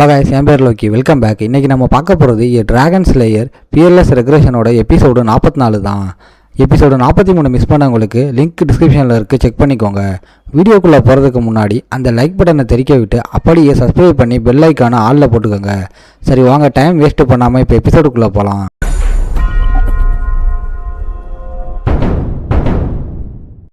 Hello guys, என் பேர் Loki. Welcome back. இன்றைக்கி நம்ம பார்க்க போகிறது டிராகன் ஸ்லேயர் பியர்லெஸ் ரெக்ரெஷனோட எபிசோடு 44 தான். எபிசோடு 43 மிஸ் பண்ணவங்களுக்கு லிங்க் டிஸ்கிரிப்ஷனில் இருக்குது, செக் பண்ணிக்கோங்க. வீடியோக்குள்ளே போகிறதுக்கு முன்னாடி அந்த லைக் பட்டனை தெரிக்க விட்டு அப்படியே சப்ஸ்கிரைப் பண்ணி பெல் ஐக்கான ஆளில் போட்டுக்கோங்க. சரி வாங்க, டைம் வேஸ்ட்டு பண்ணாமல் இப்போ எபிசோடுக்குள்ளே போகலாம்.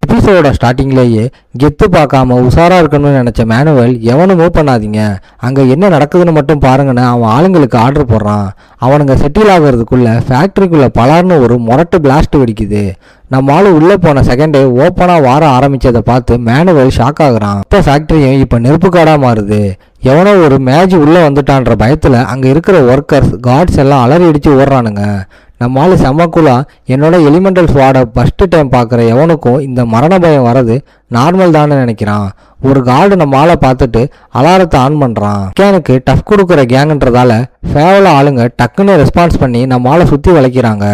எபிசோட ஸ்டார்டிங்லேயே கெத்து பார்க்காம உஷாராக இருக்கணும்னு நினச்ச மேனுவல் எவனும் மூவ் பண்ணாதீங்க, அங்கே என்ன நடக்குதுன்னு மட்டும் பாருங்கன்னு அவன் ஆளுங்களுக்கு ஆர்டர் போடுறான். அவனுங்க செட்டில் ஆகிறதுக்குள்ளே ஃபேக்ட்ரிக்குள்ளே பலார்னு ஒரு முரட்டு பிளாஸ்ட் வெடிக்குது. நம்ம ஆள் உள்ளே போன செகண்டே ஓப்பனாக வார ஆரம்பித்ததை பார்த்து மேனுவல் ஷாக் ஆகுறான். இப்போ ஃபேக்ட்ரியும் இப்போ நெருப்பு காடாக மாறுது. எவனோ ஒரு மேஜ் உள்ளே வந்துட்டான்ற பயத்தில் அங்கே இருக்கிற ஒர்க்கர்ஸ் கார்ட்ஸ் எல்லாம் அலறி அடித்து ஓடுறானுங்க. நம்ம ஆள் செம்மக்குள்ளா என்னோட எலிமெண்டல் ஸ்வாடை ஃபஸ்ட்டு டைம் பார்க்குற எவனுக்கும் இந்த மரண பயம் வர்றது நார்மல் தான்னு நினைக்கிறான். ஒரு கார்டு நம்ம ஆளை பார்த்துட்டு அலாரத்தை ஆன் பண்ணுறான். கேனுக்கு டஃப் கொடுக்குற கேங்குன்றதால ஃபேவல ஆளுங்க டக்குன்னு ரெஸ்பான்ஸ் பண்ணி நம்ம ஆளை சுற்றி வளைக்கிறாங்க.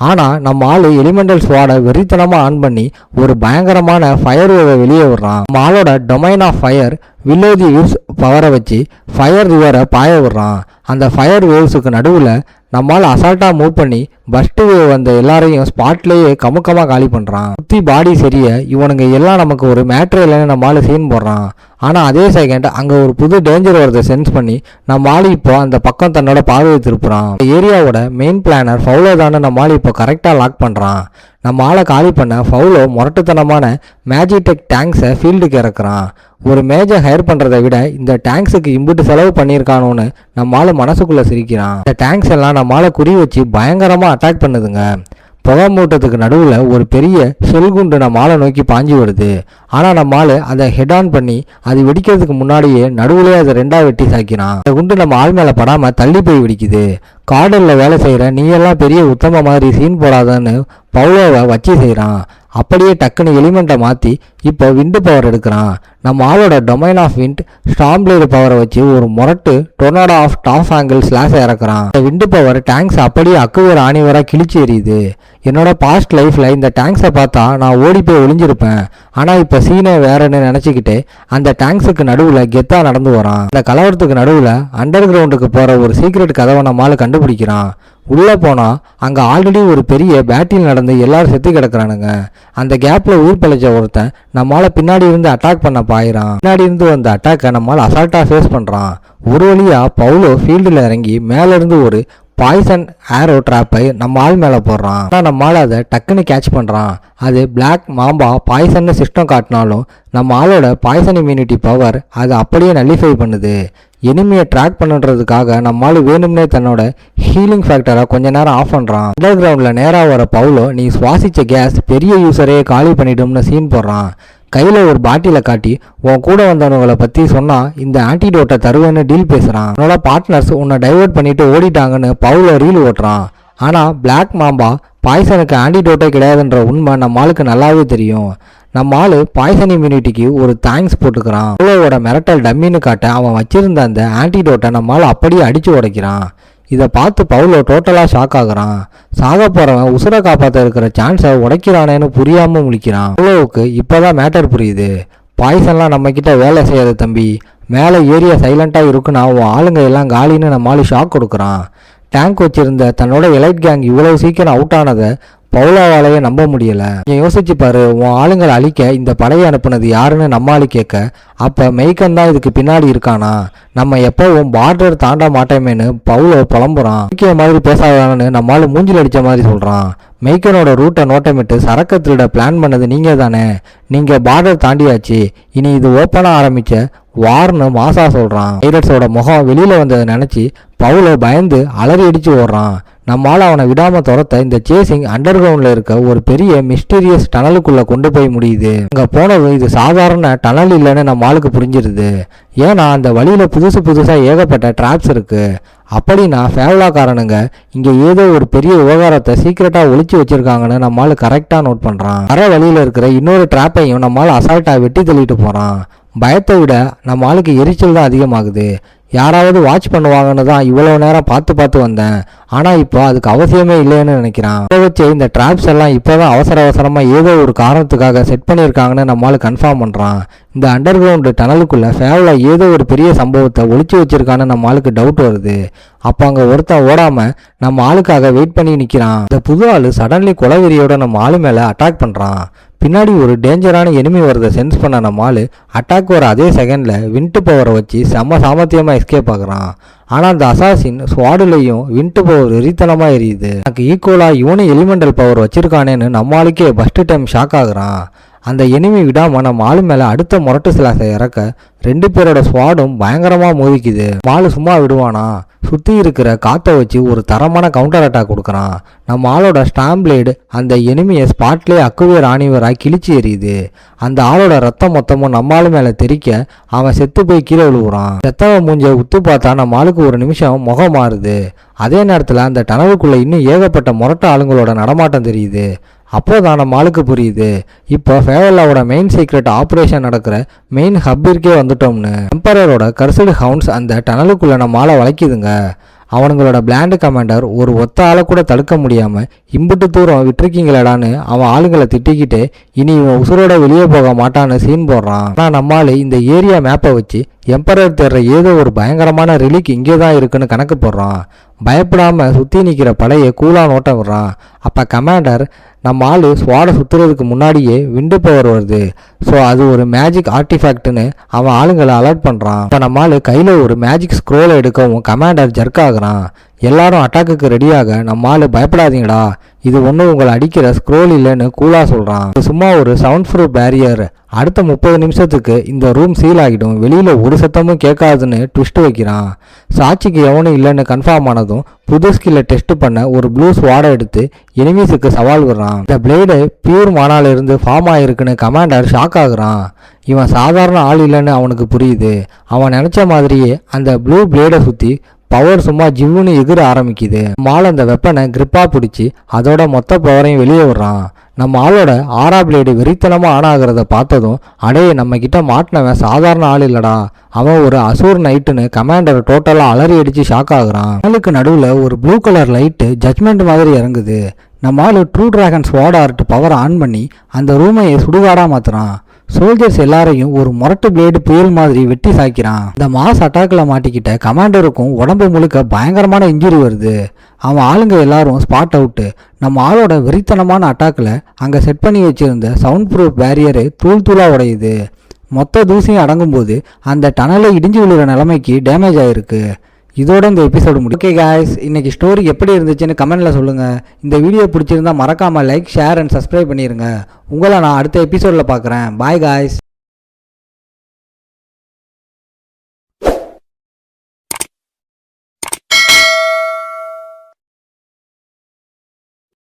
ஆனால் நம்ம ஆள் எலிமெண்டல் ஸ்வாடை வெறித்தனமாக ஆன் பண்ணி ஒரு பயங்கரமான ஃபயர் வேவை வெளியே விடுறான். நம்ம ஆளோட டொமைன் ஆஃப் ஃபயர் வில்லோதி வேவ்ஸ் பவரை வச்சு ஃபயர் ரிவரை பாய விடுறான். அந்த ஃபயர் வேவ்ஸுக்கு நடுவில் நம்மால் அசால்ட்டாக மூவ் பண்ணி பஸ்ட்டு வேவ் வந்த எல்லாரையும் ஸ்பாட்லேயே கமுக்கமாக காலி பண்ணுறான். சுற்றி பாடி சரியை இவனுங்க எல்லாம் நமக்கு ஒரு மேட்ரு இல்லைன்னு நம்மளால் சீன் போடுறான். ஆனால் அதே செகண்ட் அங்கே ஒரு புது டேஞ்சர் வரதை சென்ஸ் பண்ணி நம்ம ஆள் இப்போ அந்த பக்கம் தன்னோட பார்வையை திருப்புறான். ஏரியாவோட மெயின் பிளானர் ஃபவுலோ தானே நம்ம ஆள் இப்போ கரெக்டாக லாக் பண்ணுறான். நம்ம ஆளை காலி பண்ண ஃபவுலோ முரட்டுத்தனமான மேஜிடெக் டேங்க்ஸை ஃபீல்டுக்கு இறக்குறான். ஒரு மேஜை ஹையர் பண்ணுறதை விட இந்த டேங்க்ஸுக்கு இம்புட்டு செலவு பண்ணியிருக்கானோன்னு நம்ம ஆள் மனசுக்குள்ளே சிரிக்கிறான். இந்த டேங்க்ஸ் எல்லாம் நம்ம ஆளை குறி வச்சு பயங்கரமாக அட்டாக் பண்ணுதுங்க. புகை மூட்டத்துக்கு நடுவில் ஒரு பெரிய ஷெல் குண்டு நம்ம ஆளை நோக்கி பாஞ்சி வருது. ஆனால் நம்ம ஆள் அதை ஹெட் ஆன் பண்ணி அது வெடிக்கிறதுக்கு முன்னாடியே நடுவுலேயே அதை ரெண்டாக வெட்டி சாக்கிறான். அந்த குண்டு நம்ம ஆள் மேலே படாமல் தள்ளி போய் வெடிக்குது. கார்டனில் வேலை செய்கிற நீ எல்லாம் பெரிய உத்தம மாதிரி சீன் போடாதான்னு பவுலோவை வச்சு செய்கிறான். அப்படியே டக்குன்னு எலிமெண்ட்டை மாற்றி இப்போ விண்டு பவர் எடுக்கிறான். நம்ம ஆளோட டொமைன் ஆஃப் விண்ட் ஸ்டாம் பிளேடு பவரை வச்சு ஒரு முரட்டு டொர்னாடோ ஆஃப் டாப் ஆங்கிள் ஸ்லாஷை இறக்குறான். இந்த விண்டு பவர் டேங்க்ஸ் அப்படியே அக்குவேர் ஆணிவராக கிழிச்சு எறியுது. என்னோட பாஸ்ட் லைஃப்பில் இந்த டேங்க்ஸை பார்த்தா நான் ஓடி போய் ஒளிஞ்சிருப்பேன். ஆனால் இப்போ சீனே வேறன்னு நினச்சிக்கிட்டு அந்த டேங்க்ஸுக்கு நடுவில் கெத்தாக நடந்து வரான். அந்த கலவரத்துக்கு நடுவில் அண்டர் கிரவுண்டுக்கு போகிற ஒரு சீக்ரெட் கதவை நம்மளால் கண்டுபிடிக்கிறான். உள்ளே போனால் அங்கே ஆல்ரெடி ஒரு பெரிய பேட்டில் நடந்து எல்லாரும் செத்து கிடக்குறானுங்க. அந்த கேப்பில் உயிர் பிழைச்ச ஒருத்தன் நம்மளால் பின்னாடி இருந்து அட்டாக் பண்ண பாயிறான். பின்னாடி இருந்து வந்த அட்டாக்கை நம்மளால் அசால்ட்டாக ஃபேஸ் பண்ணுறான். ஒரு வழியாக பவுலோ ஃபீல்டில் இறங்கி மேலேருந்து ஒரு பாய்சன் ஏரோ ட்ராப்பை நம்ம ஆள் மேலே போடுறான். ஆனால் நம்ம ஆள் அதை டக்குன்னு கேட்ச் பண்ணுறான். அது பிளாக் மாம்பா பாய்சன்னு சிஸ்டம் காட்டினாலும் நம்ம ஆளோட பாய்சன் இம்யூனிட்டி பவர் அதை அப்படியே நல்லிஃபை பண்ணுது. எனிமையை ட்ராக் பண்ணுறதுக்காக நம்ம ஆள் வேணும்னே தன்னோட ஹீலிங் ஃபேக்டரை கொஞ்ச நேரம் ஆஃப் பண்ணுறான். அண்டர் கிரவுண்டில் நேராக வர பவுலோ நீ சுவாசித்த கேஸ் பெரிய யூஸரே காலி பண்ணிடும்னு சீன் போடுறான். கையில் ஒரு பாட்டிலை காட்டி உன் கூட வந்தவங்களை பற்றி சொன்னால் இந்த ஆன்டிடோட்டை தருவேன்னு டீல் பேசுகிறான். உன்னோட பார்ட்னர்ஸ் உன்னை டைவர்ட் பண்ணிட்டு ஓடிட்டாங்கன்னு பவுலோ ரீல் ஓட்டுறான். ஆனால் பிளாக் மாம்பா பாய்சனுக்கு ஆன்டிடோட்டே கிடையாதுன்ற உண்மை நம்ம ஆளுக்கு நல்லாவே தெரியும். நம்ம ஆள் பாய்சன் இம்யூனிட்டிக்கு ஒரு தேங்க்ஸ் போட்டுக்கிறான். பவுலோவோட மிரட்டல் டம்மின்னு காட்ட அவன் வச்சிருந்த அந்த ஆன்டிடோட்டை நம்ம ஆள் அப்படியே அடித்து உடைக்கிறான். இதை பார்த்து பவுலோ டோட்டலாக ஷாக் ஆகுறான். சாக போகிறவன் உசுரை காப்பாற்ற இருக்கிற சான்ஸை உடைக்கிறானேன்னு புரியாமல் முழிக்கிறான். பவுலோவுக்கு இப்போதான் மேட்டர் புரியுது. பாய்சன்லாம் நம்மக்கிட்ட வேலை செய்யாது தம்பி, மேலே ஏரியா சைலண்ட்டாக இருக்குன்னு அவன் ஆளுங்க எல்லாம் காலின்னு நம்ம ஆள் ஷாக் கொடுக்குறான். டேங்க் வச்சிருந்த தன்னோட எலைட் கேங் இவ்வளவு சீக்கிரம் அவுட் ஆனதை பவுலாவாலேயே நம்ப முடியலை. யோசிச்சு பாரு, உன் ஆளுங்களை அழிக்க இந்த படையை அனுப்புனது யாருன்னு நம்ம ஆளு கேட்க அப்போ மெய்கன் தான் இதுக்கு பின்னாடி இருக்கானா, நம்ம எப்பவும் பார்டர் தாண்ட மாட்டோமேன்னு பவுலோ புலம்புறான். முக்கிய மாதிரி பேசாதான்னு நம்ம ஆளு மூஞ்சில் அடித்த மாதிரி சொல்கிறான். மெய்கனோட ரூட்டை நோட்டமிட்டு சரக்கு திருட பிளான் பண்ணது நீங்கள் தானே, நீங்கள் பார்டர் தாண்டியாச்சு, இனி இது ஓப்பனாக ஆரம்பித்த வார்னு மாசா சொல்கிறான். பைரட்ஸோட முகம் வெளியில் வந்ததை நினச்சி பவுலோ பயந்து அலறி அடித்து ஓடுறான். நம்மளால் அவனை விடாமல் துரத்த இந்த சேசிங் அண்டர் கிரவுண்டில் இருக்க ஒரு பெரிய மிஸ்டீரியஸ் டனலுக்குள்ளே கொண்டு போய் முடியுது. அங்கே போனதும் இது சாதாரண டனல் இல்லைன்னு நம்ம ஆளுக்கு புரிஞ்சிருது. ஏன்னா அந்த வழியில் புதுசாக ஏகப்பட்ட ட்ராப்ஸ் இருக்குது. அப்படின்னா ஃபேவலாக்காரனுங்க இங்கே ஏதோ ஒரு பெரிய விவகாரத்தை சீக்கிரட்டாக ஒழிச்சு வச்சுருக்காங்கன்னு நம்மளால் கரெக்டாக நோட் பண்ணுறான். வர வழியில் இருக்கிற இன்னொரு ட்ராப்பையும் நம்மளால் அசால்ட்டாக வெட்டி தள்ளிட்டு போகிறான். பயத்தை விட நம்ம ஆளுக்கு எரிச்சல் தான் அதிகமாகுது. யாராவது வாட்ச் பண்ணுவாங்கன்னு தான் இவ்வளோ நேரம் பார்த்து வந்தேன். ஆனால் இப்போ அதுக்கு அவசியமே இல்லைன்னு நினைக்கிறான். இதை வச்சு இந்த ட்ராப்ஸ் எல்லாம் இப்போ தான் அவசரமாக ஏதோ ஒரு காரணத்துக்காக செட் பண்ணியிருக்காங்கன்னு நம்மளால் கன்ஃபார்ம் பண்ணுறான். இந்த அண்டர் கிரவுண்டு டனலுக்குள்ளே ஃபேவில் ஏதோ ஒரு பெரிய சம்பவத்தை ஒளிச்சு வச்சிருக்கான்னு நம்ம ஆளுக்கு டவுட் வருது. அப்போ அங்கே ஒருத்தன் ஓடாமல் நம்ம ஆளுக்காக வெயிட் பண்ணி நிற்கிறான். இந்த புது ஆள் சடன்லி கொலவெறியோட நம்ம ஆளு மேலே அட்டாக் பண்ணுறான். பின்னாடி ஒரு டேஞ்சரான எனிமி வரதை சென்ஸ் பண்ண நம்ம ஆள் அட்டாக் வர அதே செகண்டில் விண்ட் பவரை வச்சு செம்ம சாமர்த்தியமாக எஸ்கேப் ஆகுறான். ஆனால் அந்த அசாசின் ஸ்வாடுலையும் விண்ட் பவர் வெறித்தனமாக எரியுது. எனக்கு ஈக்குவலாக இவனும் எலிமெண்டல் பவர் வச்சிருக்கானேன்னு நம்ம ஆளுக்கே ஃபஸ்ட்டு டைம் ஷாக் ஆகுறான். அந்த எனிமி விடாமல் நம்ம ஆளு மேலே அடுத்த முரட்டு சிலாசை இறக்க 2 பேரோட ஸ்வாடும் பயங்கரமாக மோதிக்குது. ஆளு சும்மா விடுவானா, சுற்றி இருக்கிற காற்றை வச்சு ஒரு தரமான கவுண்டர் அட்டாக் கொடுக்குறான். நம்ம ஆளோட ஸ்டாம்ப் பிளேடு அந்த எனிமியை ஸ்பாட்லேயே அக்குவேர் ஆணிவராக கிழிச்சு எறியுது. அந்த ஆளோட ரத்தம் மொத்தமும் நம்ம ஆளு மேலே தெரிக்க அவன் செத்து போய் கீழே விழுவுறான். செத்தவன் மூஞ்சை உத்து பார்த்தா நம்ம ஆளுக்கு ஒரு நிமிஷம் முகம் மாறுது. அதே நேரத்தில் அந்த டனவுக்குள்ளே இன்னும் ஏகப்பட்ட முரட்ட ஆளுங்களோட நடமாட்டம் தெரியுது. அப்போதான் நம்ம ஆளுக்கு புரியுது, இப்போ ஃபேவல்லாவோட மெயின் சீக்ரெட் ஆப்ரேஷன் நடக்கிற மெயின் ஹப்பிற்கே வந்துட்டோம்னு. எம்பரரோட கர்சடு ஹவுன்ஸ் அந்த டனலுக்குள்ளே நம்ம ஆளை வளைக்குதுங்க. அவனுங்களோட பிளாண்டு கமாண்டர் ஒரு ஒத்த ஆளை கூட தடுக்க முடியாமல் இம்புட்டு தூரம் விட்டுருக்கீங்களடான்னு அவன் ஆளுங்களை திட்டிக்கிட்டு இனி இவன் உசுரோட வெளியே போக மாட்டான்னு சீன் போடுறான். ஆனால் நம்மால் இந்த ஏரியா மேப்பை வச்சு எம்பரர் தேடுற ஏதோ ஒரு பயங்கரமான ரிலீக் இங்கே தான் இருக்குன்னு கணக்கு போடுறான். பயப்படாமல் சுற்றி நிற்கிற படையை கூலாக நோட்ட விடுறான். அப்போ கமாண்டர் நம்ம ஆள் ஸ்வாடை சுற்றுறதுக்கு முன்னாடியே விண்டு பவர் வருது, ஸோ அது ஒரு மேஜிக் ஆர்டிஃபேக்ட்னு அவன் ஆளுங்களை அலர்ட் பண்ணுறான். இப்போ நம்ம ஆள் கையில் ஒரு மேஜிக் ஸ்க்ரோலை எடுக்கவும் கமாண்டர் ஜர்க் ஆகுறான். எல்லாரும் அட்டாக்குக்கு ரெடியாக நம்ம ஆள் பயப்படாதீங்கடா, இது ஒன்றும் உங்களை அடிக்கிற ஸ்க்ரோல் இல்லைன்னு கூலாக சொல்கிறான். சும்மா ஒரு சவுண்ட் ப்ரூஃப் பேரியர், அடுத்த 30 நிமிஷத்துக்கு இந்த ரூம் சீல் ஆகிடும், வெளியில் ஒரு சத்தமும் கேட்காதுன்னு ட்விஸ்ட் வைக்கிறான். சாட்சிக்கு எவனும் இல்லைன்னு கன்ஃபார்ம் ஆனதும் புது ஸ்கில்லை டெஸ்ட் பண்ண ஒரு ப்ளூ ஸ்வாடை எடுத்து எனிமீஸுக்கு சவால் விடுறான். இந்த பிளேடு பியூர் மானாலிருந்து ஃபார்ம் ஆகிருக்குன்னு கமாண்டர் ஷாக் ஆகுறான். இவன் சாதாரண ஆள் இல்லைன்னு அவனுக்கு புரியுது. அவன் நினச்ச மாதிரியே அந்த ப்ளூ பிளேடை சுற்றி பவர் சும்மா ஜிவ்வுன்னு எகிர ஆரம்பிக்குது. நம்ம ஆள் அந்த வெப்பனை கிரிப்பாக பிடிச்சி அதோட மொத்த பவரையும் வெளியே விடுறான். நம்ம ஆளோட ஆரா பிளேடு வெறித்தனமாக ஆன் ஆகிறத பார்த்ததும் அடையே நம்ம கிட்ட மாட்டினவன் சாதாரண ஆள் இல்லடா, அவன் ஒரு அசூர் நைட்டுன்னு கமாண்டர் டோட்டலாக அலறி அடித்து ஷாக் ஆகுறான். ஆளுக்கு நடுவில் ஒரு ப்ளூ கலர் லைட்டு ஜட்மெண்ட் மாதிரி இறங்குது. நம்ம ஆள் true dragon swat art power on பண்ணி அந்த ரூமையை சுடுகாடாக மாற்றுறான். சோல்ஜர்ஸ் எல்லாரையும் ஒரு முரட்டு பிளேடு புயல் மாதிரி வெட்டி சாய்க்கிறான். இந்த மாஸ் அட்டாக்ல மாட்டிக்கிட்ட கமாண்டருக்கும் உடம்பு முழுக்க பயங்கரமான இன்ஜுரி வருது. அவன் ஆளுங்க எல்லாரும் ஸ்பாட் அவுட்டு. நம்ம ஆளோட வெறித்தனமான அட்டாக்ல அங்கே செட் பண்ணி வச்சிருந்த சவுண்ட் ப்ரூஃப் பேரியரு தூளாக உடையுது. மொத்த தூசியும் அடங்கும்போது அந்த டனலை இடிஞ்சு விழுற நிலைமைக்கு டேமேஜ் ஆயிருக்கு. இதோட இந்த எபிசோடு முடியும். ஓகே காய்ஸ், இன்னைக்கு ஸ்டோரி எப்படி இருந்துச்சுன்னு கமெண்ட்ல சொல்லுங்க. இந்த வீடியோ பிடிச்சிருந்தா மறக்காம லைக், ஷேர் அண்ட் சப்ஸ்கிரைப் பண்ணிருங்க. உங்களை நான் அடுத்த எபிசோட்ல பார்க்குறேன். Bye guys.